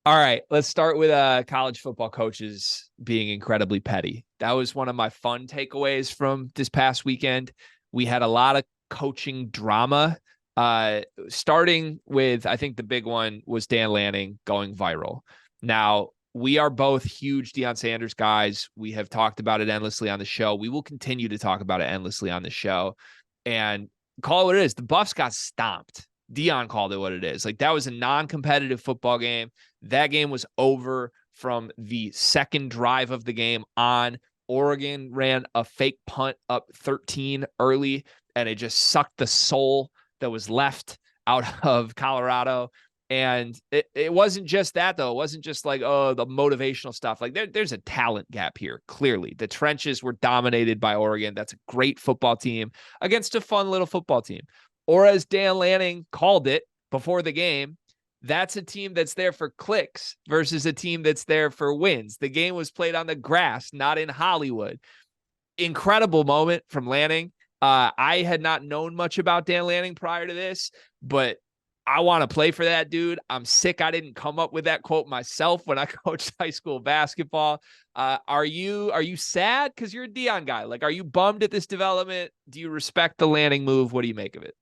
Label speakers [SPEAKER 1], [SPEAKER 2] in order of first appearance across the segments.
[SPEAKER 1] All right, let's start with college football coaches being incredibly petty. That was one of my fun takeaways from this past weekend. We had a lot of coaching drama, starting with, I think the big one was Dan Lanning going viral. Now, we are both huge Deion Sanders guys. We have talked about it endlessly on the show. We will continue to talk about it endlessly on the show. And call it what it is. The Buffs got stomped. Deion called it what it is. Like, that was a non-competitive football game. That game was over from the second drive of the game on. Oregon ran a fake punt up 13 early, and it just sucked the soul that was left out of Colorado. And it wasn't just that, though. It wasn't just like, oh, the motivational stuff. Like, there's a talent gap here, clearly. The trenches were dominated by Oregon. That's a great football team against a fun little football team. Or as Dan Lanning called it before the game, that's a team that's there for clicks versus a team that's there for wins. The game was played on the grass, not in Hollywood. Incredible moment from Lanning. I had not known much about Dan Lanning prior to this, but I want to play for that dude. I'm sick I didn't come up with that quote myself when I coached high school basketball. Are you sad because you're a Deion guy? Like, are you bummed at this development? Do you respect the Lanning move? What do you make of it?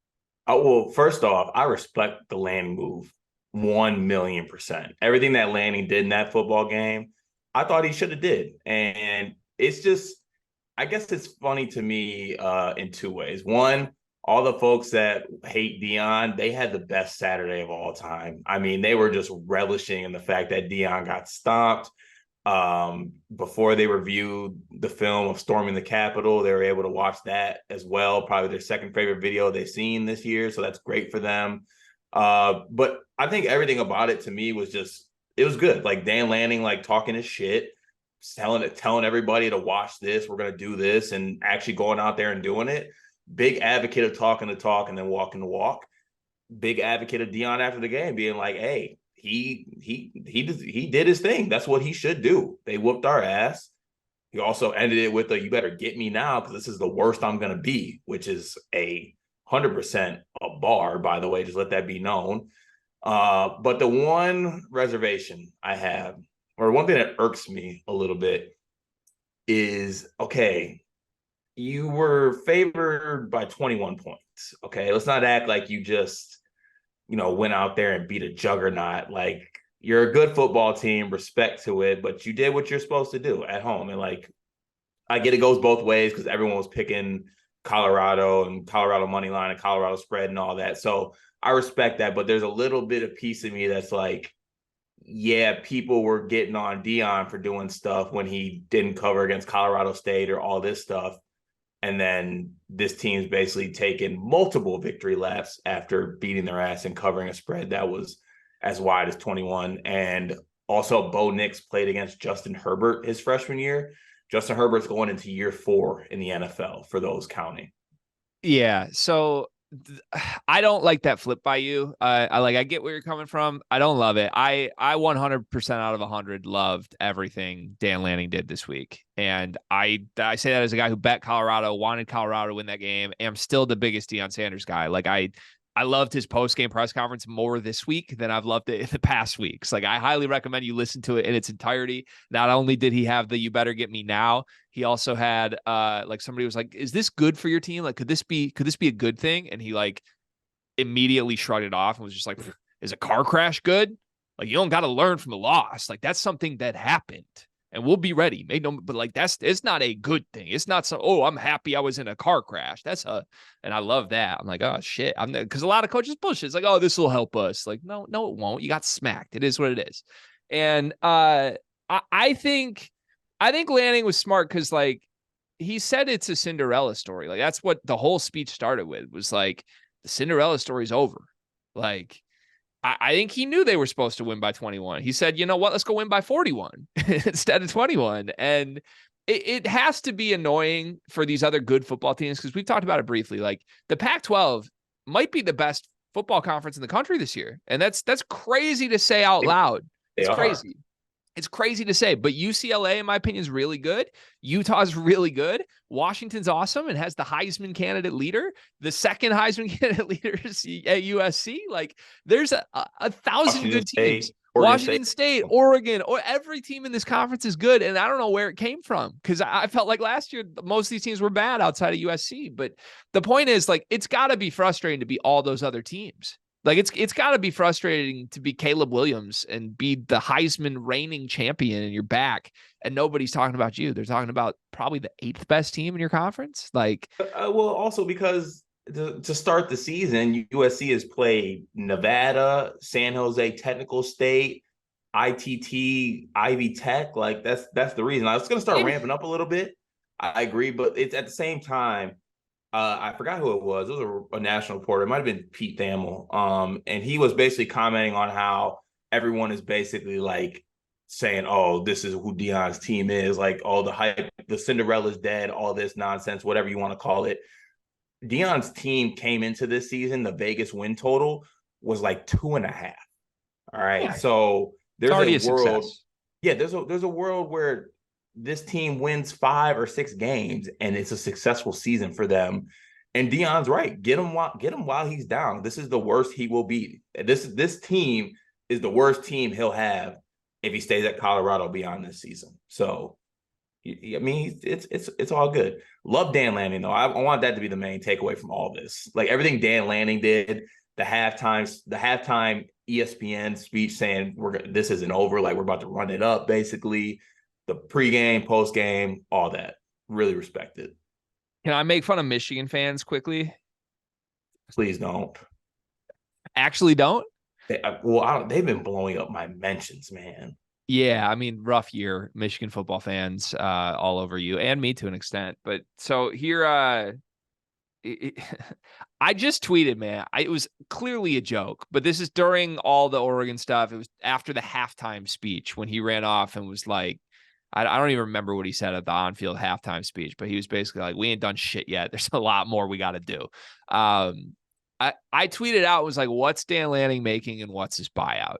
[SPEAKER 2] Oh, well, first off, I respect the Lanning move 1,000,000%. Everything that Lanning did in that football game, I thought he should have did. And it's just, I guess it's funny to me in two ways. One, all the folks that hate Deion, they had the best Saturday of all time. I mean, they were just relishing in the fact that Deion got stomped. Before they reviewed the film of storming the Capitol, they were able to watch that as well. Probably their second favorite video they've seen this year, so that's great for them. But I think everything about it to me was just, it was good. Like Dan Lanning, like talking his shit, telling everybody to watch this, we're gonna do this, and actually going out there and doing it. Big advocate of talking the talk and then walking the walk. Big advocate of Deion after the game, being like, hey, he did his thing. That's what he should do. They whooped our ass. He also ended it with a "you better get me now because this is the worst I'm gonna be," which is 100% a bar, by the way. Just let that be known. But the one reservation I have, or one thing that irks me a little bit, is okay. You were favored by 21 points. Okay, let's not act like you just went out there and beat a juggernaut. Like, you're a good football team, respect to it, but you did what you're supposed to do at home. And like, I get it goes both ways because everyone was picking Colorado and Colorado money line and Colorado spread and all that. So I respect that, but there's a little bit of piece of me that's like, yeah, people were getting on Deion for doing stuff when he didn't cover against Colorado State or all this stuff. And then this team's basically taken multiple victory laps after beating their ass and covering a spread that was as wide as 21. And also, Bo Nix played against Justin Herbert his freshman year. Justin Herbert's going into year 4 in the NFL for those counting.
[SPEAKER 1] Yeah. So I don't like that flip by you. I get where you're coming from. I don't love it. I 100% out of 100 loved everything Dan Lanning did this week. And I say that as a guy who bet Colorado, wanted Colorado to win that game. And I'm still the biggest Deion Sanders guy. Like, I loved his post-game press conference more this week than I've loved it in the past weeks. Like, I highly recommend you listen to it in its entirety. Not only did he have the "you better get me now," he also had like, somebody was like, "Is this good for your team? Like, could this be a good thing?" And he like immediately shrugged it off and was just like, "Is a car crash good? Like, you don't got to learn from the loss. Like, that's something that happened. And we'll be ready." But like, it's not a good thing. It's not so, "Oh, I'm happy I was in a car crash." And I love that. I'm like, oh shit. Because a lot of coaches bullshit. It's like, "Oh, this will help us." Like, no, it won't. You got smacked. It is what it is. And I think Lanning was smart because, like, he said it's a Cinderella story. Like, that's what the whole speech started with, was like, the Cinderella story's over. Like, I think he knew they were supposed to win by 21. He said, "You know what? Let's go win by 41 instead of 21." And it has to be annoying for these other good football teams, because we've talked about it briefly. Like, the Pac-12 might be the best football conference in the country this year. And that's crazy to say out loud.
[SPEAKER 2] They
[SPEAKER 1] It's
[SPEAKER 2] are.
[SPEAKER 1] crazy. It's crazy to say, but UCLA, in my opinion, is really good. Utah's really good. Washington's awesome and has the Heisman candidate leader. The second Heisman candidate leader is at USC. Like, there's a thousand
[SPEAKER 2] Washington
[SPEAKER 1] good teams.
[SPEAKER 2] State,
[SPEAKER 1] Washington State, Oregon, or every team in this conference is good. And I don't know where it came from, because I felt like last year, most of these teams were bad outside of USC. But the point is, like, it's got to be frustrating to be all those other teams. Like, it's got to be frustrating to be Caleb Williams and be the Heisman reigning champion and you're back and nobody's talking about you. They're talking about probably the 8th best team in your conference. Like,
[SPEAKER 2] well, also because to start the season, USC has played Nevada, San Jose Technical State, ITT, Ivy Tech. Like, that's the reason. I was going to start ramping up a little bit. I agree, but it's at the same time. I forgot who it was. It was a national reporter. It might have been Pete Thamel. And he was basically commenting on how everyone is basically like saying, "Oh, this is who Deion's team is." Like, all the hype, the Cinderella's dead, all this nonsense, whatever you want to call it. Deion's team came into this season, the Vegas win total was like 2.5. All right. Yeah. So there's a world. Success. Yeah, there's a world where this team wins 5 or 6 games and it's a successful season for them. And Deion's right. Get him while he's down. This is the worst he will be. This team is the worst team he'll have if he stays at Colorado beyond this season. So, I mean, it's all good. Love Dan Lanning, though. I want that to be the main takeaway from all this. Like, everything Dan Lanning did, the halftime ESPN speech saying this isn't over, like we're about to run it up, basically. The pregame, postgame, all that. Really respect it.
[SPEAKER 1] Can I make fun of Michigan fans quickly?
[SPEAKER 2] Please don't.
[SPEAKER 1] Actually, don't?
[SPEAKER 2] They've been blowing up my mentions, man.
[SPEAKER 1] Yeah, I mean, rough year, Michigan football fans all over you, and me to an extent. But so here, I just tweeted, man. It was clearly a joke, but this is during all the Oregon stuff. It was after the halftime speech when he ran off and was like, I don't even remember what he said at the on-field halftime speech, but he was basically like, "We ain't done shit yet. There's a lot more we got to do." I tweeted out, was like, "What's Dan Lanning making and what's his buyout?"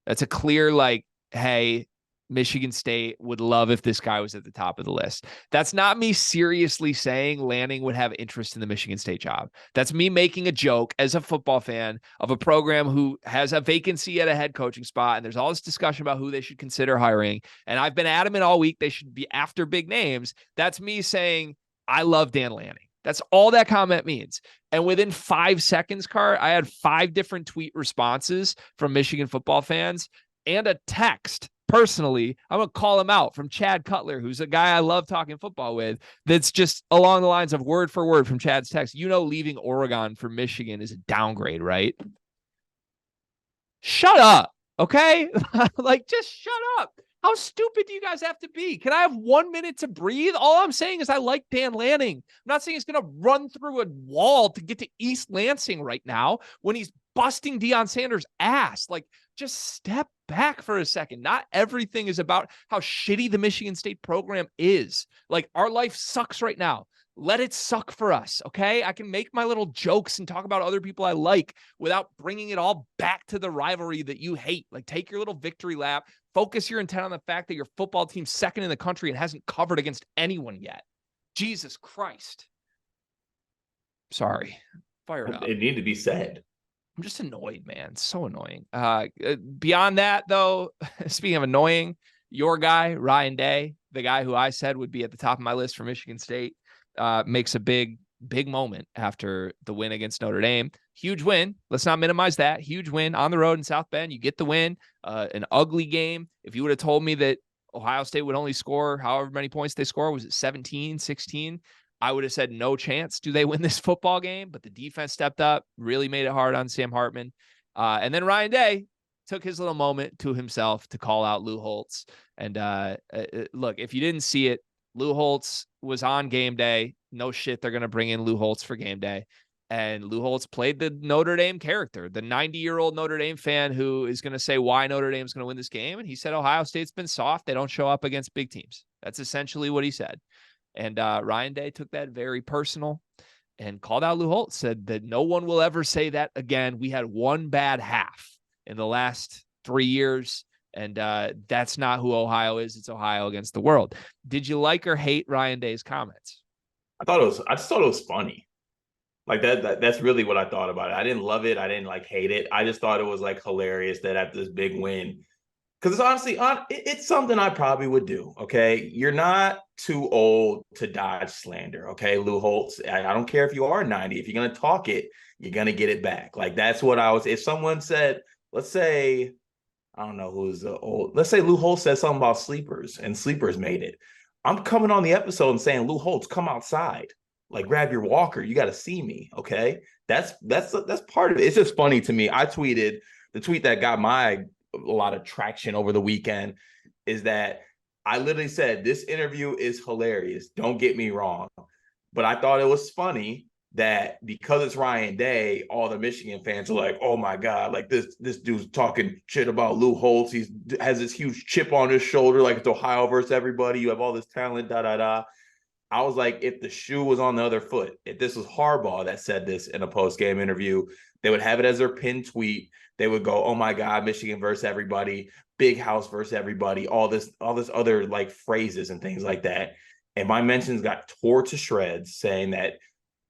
[SPEAKER 1] That's a clear, like, hey, Michigan State would love if this guy was at the top of the list. That's not me seriously saying Lanning would have interest in the Michigan State job. That's me making a joke as a football fan of a program who has a vacancy at a head coaching spot. And there's all this discussion about who they should consider hiring. And I've been adamant all week they should be after big names. That's me saying, I love Dan Lanning. That's all that comment means. And within 5 seconds, Cart, I had 5 different tweet responses from Michigan football fans and a text. Personally, I'm going to call him out, from Chad Cutler, who's a guy I love talking football with, that's just along the lines of word for word from Chad's text. You know, leaving Oregon for Michigan is a downgrade, right? Shut up, okay? Like, just shut up. How stupid do you guys have to be? Can I have 1 minute to breathe? All I'm saying is I like Dan Lanning. I'm not saying he's going to run through a wall to get to East Lansing right now when he's busting Deion Sanders' ass. Like, just step back for a second. Not everything is about how shitty the Michigan State program is. Like, our life sucks right now. Let it suck for us, okay? I can make my little jokes and talk about other people I like without bringing it all back to the rivalry that you hate. Like, take your little victory lap. Focus your intent on the fact that your football team's second in the country and hasn't covered against anyone yet. Jesus Christ. Sorry. Fired up.
[SPEAKER 2] It needed to be said.
[SPEAKER 1] I'm just annoyed, man. So annoying. Beyond that, though, speaking of annoying, your guy, Ryan Day, the guy who I said would be at the top of my list for Michigan State, makes a big moment after the win against Notre Dame. Huge win. Let's not minimize that. Huge win on the road in South Bend. You get the win. An ugly game. If you would have told me that Ohio State would only score however many points they score, was it 17, 16? I would have said no chance do they win this football game, but the defense stepped up, really made it hard on Sam Hartman. And then Ryan Day took his little moment to himself to call out Lou Holtz. And look, if you didn't see it, Lou Holtz was on game day. No shit, they're going to bring in Lou Holtz for game day. And Lou Holtz played the Notre Dame character, the 90-year-old Notre Dame fan who is going to say why Notre Dame's going to win this game. And he said, Ohio State's been soft. They don't show up against big teams. That's essentially what he said. And Ryan Day took that very personal and called out Lou Holtz, said that no one will ever say that again. We had one bad half in the last 3 years, and that's not who Ohio is. It's Ohio against the world. Did you like or hate Ryan Day's comments?
[SPEAKER 2] I just thought it was funny. Like that's really what I thought about it. I didn't love it. I didn't hate it. I just thought it was hilarious that after this big win, Because it's honestly, it's something I probably would do. Okay, you're not too old to dodge slander. Okay, Lou Holtz. I don't care if you are 90. If you're gonna talk it, you're gonna get it back. Like that's what I was. If someone said, let's say, I don't know who's old. Let's say Lou Holtz said something about sleepers, and sleepers made it. I'm coming on the episode and saying, Lou Holtz, come outside. Like grab your walker. You got to see me. Okay, that's part of it. It's just funny to me. I tweeted the tweet that got a lot of traction over the weekend is that I literally said, this interview is hilarious. Don't get me wrong. But I thought it was funny that because it's Ryan Day, all the Michigan fans are like, oh my God, like this dude's talking shit about Lou Holtz. He has this huge chip on his shoulder, like it's Ohio versus everybody. You have all this talent, da da da. I was like, if the shoe was on the other foot, if this was Harbaugh that said this in a post-game interview, they would have it as their pinned tweet. They would go, oh my God, Michigan versus everybody, big house versus everybody, all this other like phrases and things like that. And my mentions got tore to shreds saying that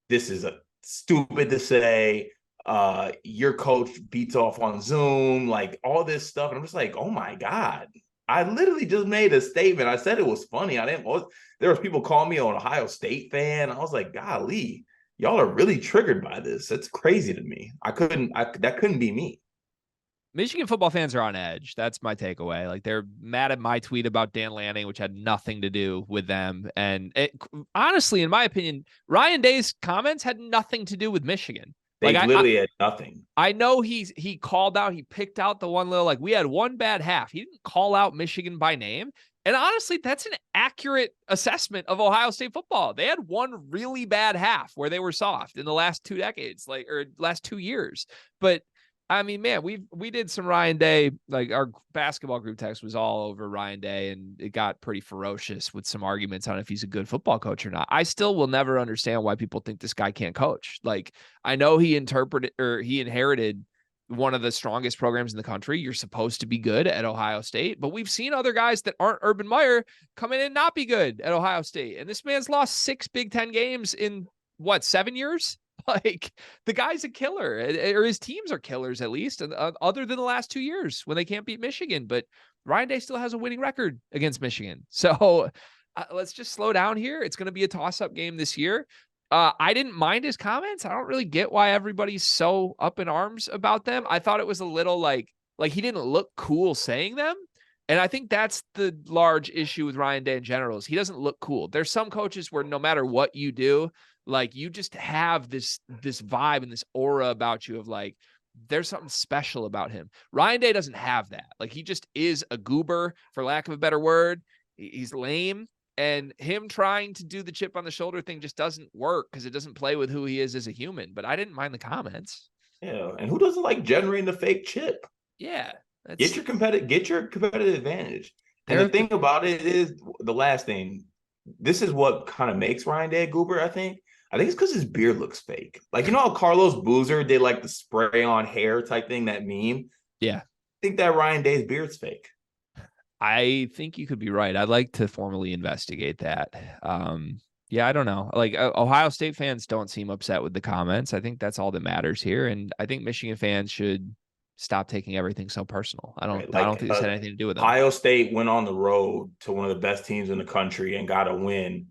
[SPEAKER 2] this is stupid to say, your coach beats off on Zoom, like all this stuff. And I'm just like, oh my God. I literally just made a statement. I said it was funny. There was people calling me an Ohio State fan. I was like, golly, y'all are really triggered by this. It's crazy to me. That couldn't be me.
[SPEAKER 1] Michigan football fans are on edge. That's my takeaway. Like they're mad at my tweet about Dan Lanning, which had nothing to do with them. And honestly, in my opinion, Ryan Day's comments had nothing to do with Michigan.
[SPEAKER 2] They literally had nothing.
[SPEAKER 1] I know he called out, he picked out the one little, like we had one bad half. He didn't call out Michigan by name. And honestly, that's an accurate assessment of Ohio State football. They had one really bad half where they were soft in the last 2 decades, or last 2 years. But I mean, man, we did some Ryan Day, like our basketball group text was all over Ryan Day, and it got pretty ferocious with some arguments on if he's a good football coach or not. I still will never understand why people think this guy can't coach. Like, I know he inherited one of the strongest programs in the country. You're supposed to be good at Ohio State, but we've seen other guys that aren't Urban Meyer come in and not be good at Ohio State. And this man's lost 6 Big Ten games in 7 years? Like the guy's a killer, or his teams are killers at least, other than the last 2 years when they can't beat Michigan. But Ryan Day still has a winning record against Michigan. So let's just slow down here. It's going to be a toss-up game this year. I didn't mind his comments. I don't really get why everybody's so up in arms about them. I thought it was a little like he didn't look cool saying them. And I think that's the large issue with Ryan Day in general is he doesn't look cool. There's some coaches where no matter what you do, like you just have this vibe and this aura about you of like, there's something special about him. Ryan Day doesn't have that. Like he just is a goober, for lack of a better word. He's lame, and him trying to do the chip on the shoulder thing just doesn't work because it doesn't play with who he is as a human. But I didn't mind the comments.
[SPEAKER 2] Yeah. And who doesn't like generating the fake chip?
[SPEAKER 1] Yeah.
[SPEAKER 2] Get your competitive advantage. And the thing about it is the last thing, this is what kind of makes Ryan Day a goober, I think. I think it's because his beard looks fake. Like, you know how Carlos Boozer did like the spray on hair type thing, that meme?
[SPEAKER 1] Yeah.
[SPEAKER 2] I think that Ryan Day's beard's fake.
[SPEAKER 1] I think you could be right. I'd like to formally investigate that. Yeah, I don't know. Like Ohio State fans don't seem upset with the comments. I think that's all that matters here. And I think Michigan fans should stop taking everything so personal. I don't think this had anything to do with them.
[SPEAKER 2] Ohio State went on the road to one of the best teams in the country and got a win.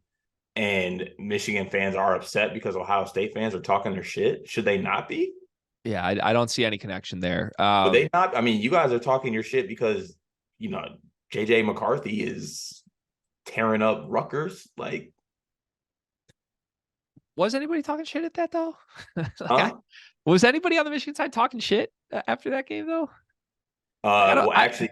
[SPEAKER 2] And Michigan fans are upset because Ohio State fans are talking their shit. Should they not be?
[SPEAKER 1] Yeah, I don't see any connection there.
[SPEAKER 2] But they not. I mean, you guys are talking your shit because, you know, JJ McCarthy is tearing up Rutgers. Like,
[SPEAKER 1] was anybody talking shit at that though? Was anybody on the Michigan side talking shit after that game though?
[SPEAKER 2] Well, actually,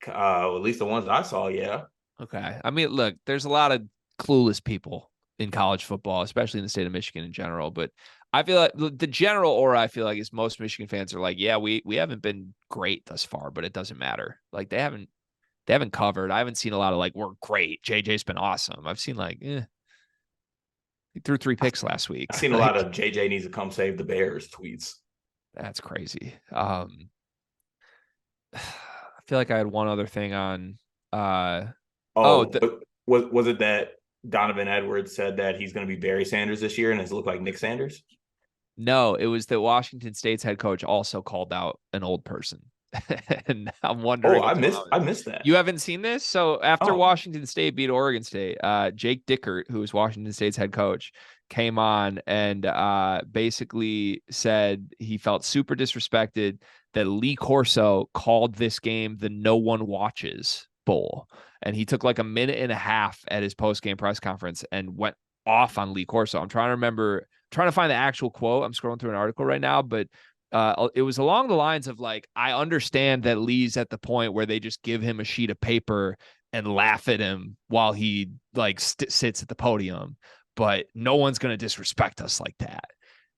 [SPEAKER 2] at least the ones that I saw, yeah.
[SPEAKER 1] Okay. I mean, look, there's a lot of clueless people in college football, especially in the state of Michigan in general. But I feel like the general aura, I feel like, is most Michigan fans are like, yeah, we haven't been great thus far, but it doesn't matter. Like they haven't covered. I haven't seen a lot of like, we're great. JJ's been awesome. I've seen like, he threw 3 picks last week.
[SPEAKER 2] I've seen a lot of JJ needs to come save the Bears tweets.
[SPEAKER 1] That's crazy. I feel like I had one other thing on.
[SPEAKER 2] Was it that Donovan Edwards said that he's going to be Barry Sanders this year and has looked like Nick Sanders?
[SPEAKER 1] No, it was that Washington State's head coach also called out an old person. And I'm wondering
[SPEAKER 2] Oh,
[SPEAKER 1] what's going on.
[SPEAKER 2] I missed that.
[SPEAKER 1] You haven't seen this? So after
[SPEAKER 2] Oh,
[SPEAKER 1] Washington State beat Oregon State, Jake Dickert, who was Washington State's head coach, came on and basically said he felt super disrespected that Lee Corso called this game the No One Watches Bowl. And he took like a minute and a half at his post-game press conference and went off on Lee Corso. I'm trying to remember, trying to find the actual quote. I'm scrolling through an article right now, but it was along the lines of like, I understand that Lee's at the point where they just give him a sheet of paper and laugh at him while he like sits at the podium, but no one's going to disrespect us like that.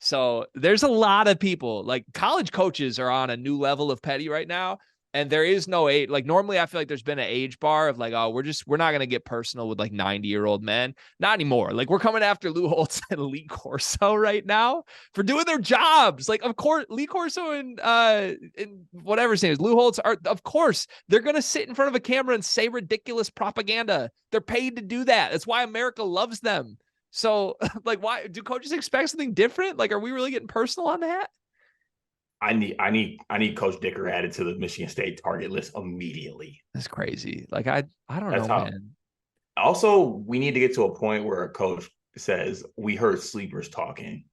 [SPEAKER 1] So there's a lot of people, like college coaches are on a new level of petty right now. And there is no age. Like normally I feel like there's been an age bar of like, oh, we're not going to get personal with like 90-year-old men. Not anymore. Like we're coming after Lou Holtz and Lee Corso right now for doing their jobs. Like, of course, Lee Corso and whatever his name is, Lou Holtz are, of course, they're going to sit in front of a camera and say ridiculous propaganda. They're paid to do that. That's why America loves them. So like, why do coaches expect something different? Like, are we really getting personal on that?
[SPEAKER 2] I need Coach Dicker added to the Michigan State target list immediately.
[SPEAKER 1] That's crazy. Like I don't
[SPEAKER 2] That's
[SPEAKER 1] know,
[SPEAKER 2] how.
[SPEAKER 1] man.
[SPEAKER 2] Also, we need to get to a point where a coach says, "We heard sleepers talking.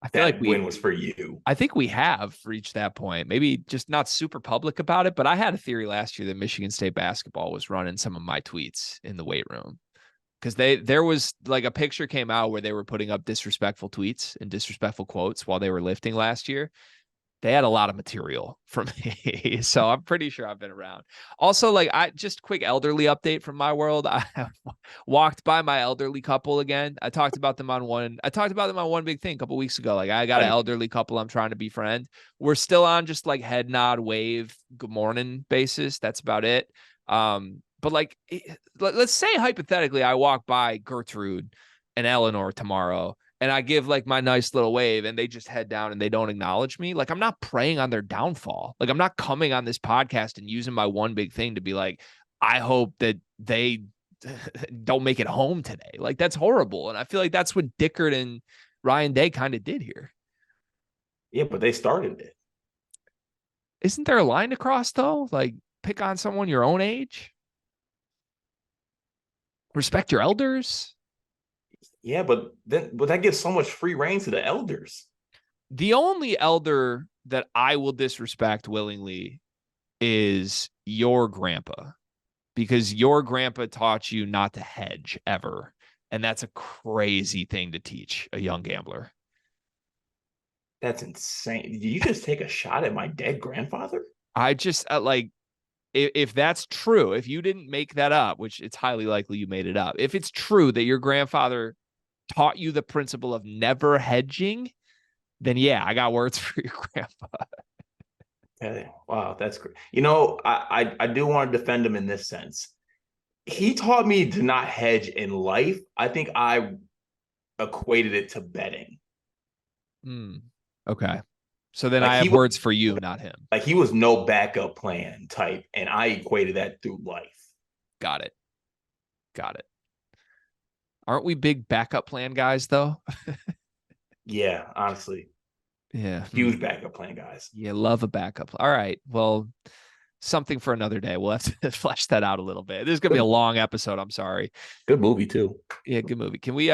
[SPEAKER 1] I feel
[SPEAKER 2] That
[SPEAKER 1] like
[SPEAKER 2] win was for you."
[SPEAKER 1] I think we have reached that point. Maybe just not super public about it, but I had a theory last year that Michigan State basketball was running some of my tweets in the weight room. Because there was like a picture came out where they were putting up disrespectful tweets and disrespectful quotes while they were lifting last year. They had a lot of material from me. So I'm pretty sure I've been around. Also, like I just quick elderly update from my world. I walked by my elderly couple again. I talked about them on One Big Thing a couple weeks ago. Like I got an elderly couple I'm trying to befriend. We're still on just like head nod, wave, good morning basis. That's about it. But like, let's say hypothetically, I walk by Gertrude and Eleanor tomorrow and I give like my nice little wave and they just head down and they don't acknowledge me. Like I'm not preying on their downfall. Like I'm not coming on this podcast and using my One Big Thing to be like, I hope that they don't make it home today. Like that's horrible. And I feel like that's what Dickert and Ryan Day kind of did here.
[SPEAKER 2] Yeah, but they started it.
[SPEAKER 1] Isn't there a line to cross though? Like pick on someone your own age? Respect your elders.
[SPEAKER 2] Yeah, but that gives so much free reign to the elders.
[SPEAKER 1] The only elder that I will disrespect willingly is your grandpa, because your grandpa taught you not to hedge ever. And that's a crazy thing to teach a young gambler.
[SPEAKER 2] That's insane. Did you just take a shot at my dead grandfather?
[SPEAKER 1] I just like, if that's true, if you didn't make that up, which it's highly likely you made it up, if it's true that your grandfather taught you the principle of never hedging, then yeah, I got words for your grandpa.
[SPEAKER 2] Okay. Wow, that's great. You know, I do want to defend him in this sense. He taught me to not hedge in life. I think I equated it to betting.
[SPEAKER 1] Okay. So then
[SPEAKER 2] like
[SPEAKER 1] I have words for you, not him.
[SPEAKER 2] Like he was no backup plan type, and I equated that through life.
[SPEAKER 1] Got it. Aren't we big backup plan guys, though?
[SPEAKER 2] Yeah, honestly.
[SPEAKER 1] Yeah.
[SPEAKER 2] Huge backup plan guys.
[SPEAKER 1] Yeah, love a backup. All right. Well, something for another day. We'll have to flesh that out a little bit. This is going to be a long episode. I'm sorry.
[SPEAKER 2] Good movie, too.
[SPEAKER 1] Yeah, good movie. Can we